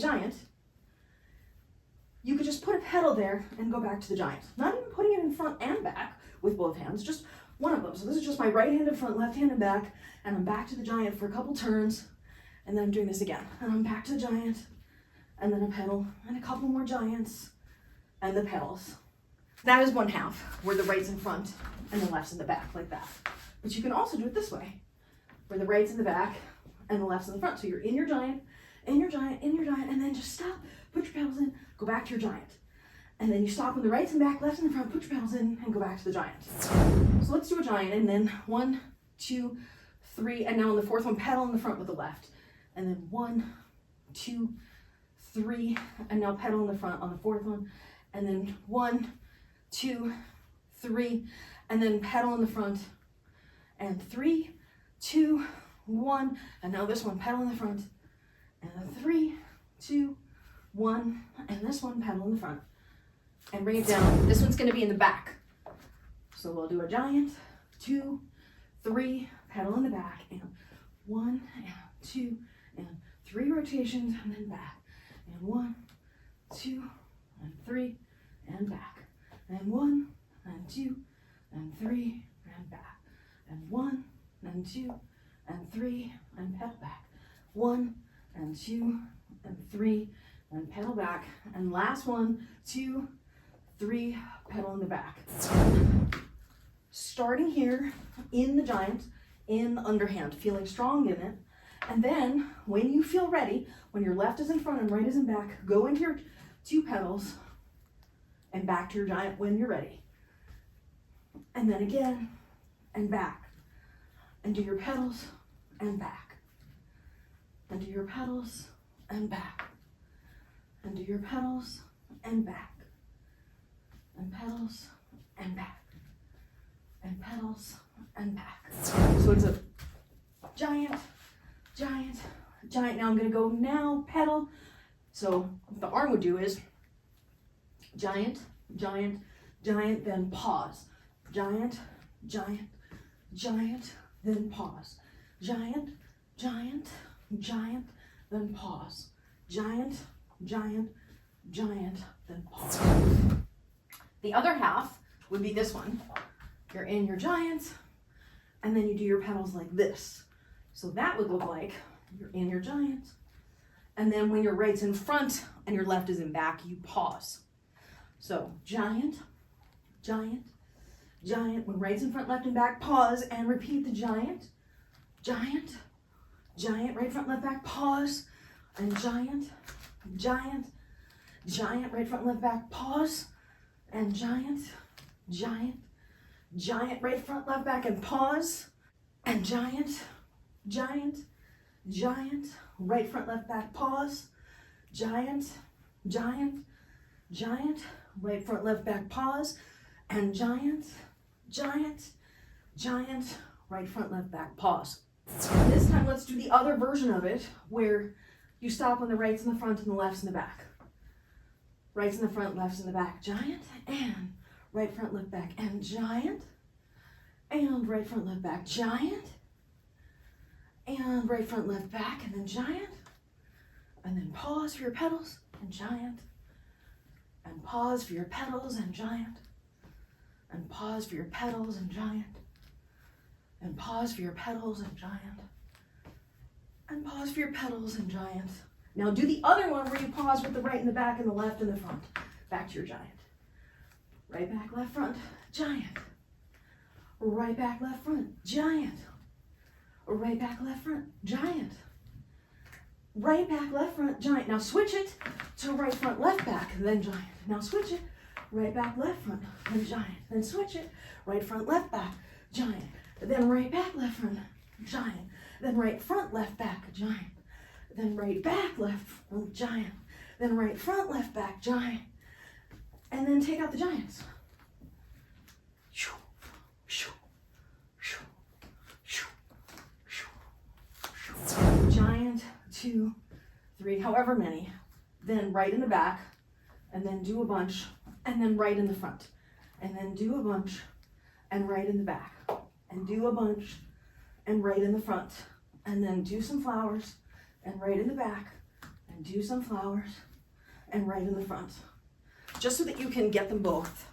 giant, you could just put a petal there and go back to the giant. Not even putting it in front and back with both hands, just one of them. So this is just my right hand in front, left hand in back, and I'm back to the giant for a couple turns, and then I'm doing this again. And I'm back to the giant, and then a petal, and a couple more giants, and the petals. That is one half, where the right's in front and the left's in the back, like that. But you can also do it this way, where the right's in the back and the left's in the front. So you're in your giant, in your giant, in your giant, and then just stop, put your petals in, go back to your giant. And then you stop when the right's in the back, left's in the front, put your petals in, and go back to the giant. So let's do a giant, and then 1, 2, 3, and now on the fourth one, petal in the front with the left. And then 1, 2, 3, and now petal in the front on the fourth one. And then 1, 2, 3, and then petal in the front. And 3, 2, 1, and now this one, petal in the front. And then 3, 2, 1, and this one, petal in the front. And bring it down. This one's gonna be in the back. So we'll do a giant, 2, 3, petal in the back, and 1, and 2, and 3 rotations, and then back. And 1, 2, and 3, and back. And 1, and 2, and 3, and back. And 1, and 2, and 3, and pedal back. 1, and 2, and 3, and pedal back. And last 1, 2, 3, pedal in the back. Starting here in the giant, in underhand, feeling strong in it. And then when you feel ready, when your left is in front and right is in back, go into your 2 petals and back to your giant when you're ready. And then again, and back. And do your petals and back. And do your petals and back. And do your petals and back. And petals and back. And petals and back. So it's a giant, giant, giant. Now I'm going to go now, petal. So what the arm would do is giant, giant, giant, then pause. Giant, giant, giant, then pause. Giant, giant, giant, then pause. Giant, giant, giant, then pause. The other half would be this one. You're in your giant, and then you do your petals like this. So that would look like you're in your giant, and then when your right's in front and your left is in back, you pause. So giant, giant, giant. When right's in front, left and back, pause, and repeat the giant, giant, giant, right front, left, back, pause, and giant, giant, giant, right front, left, back, pause, and giant, giant, giant, right front, left, back, and pause, and giant, giant, giant, right front, left, back, pause, giant, giant, giant, right front, left, back, pause, and giant, giant, giant, right front, left, back, pause. This time let's do the other version of it where you stop when the right's in the front and the left's in the back. Right's in the front, left's in the back, giant, and right front, left, back, and giant, and right front, left, back, giant, and right front, left, back, and then giant, and then pause for your petals, and giant, and pause for your petals, and giant, and pause for your petals, and giant, and pause for your petals, and giant, and pause for your petals, and giant. Now do the other one where you pause with the right in the back and the left in the front. Back to your giant. Right back, left front, giant. Right back, left front, giant. Right back, left front, giant. Right back, left front, giant. Now switch it to right front, left back, then giant. Now switch it, right back, left front, then giant. Then switch it, right front, left back, giant. Then right back, left front, giant. Then right front, left back, giant. Then right back, left front, giant. Then right front, left back, giant. And then take out the giants. Giant, 2, 3, however many. Then right in the back, and then do a bunch, and then right in the front. And then do a bunch, and right in the back. And do a bunch, and right in the front. And then do some flowers, and right in the back, do some flowers and right in the front, just so that you can get them both.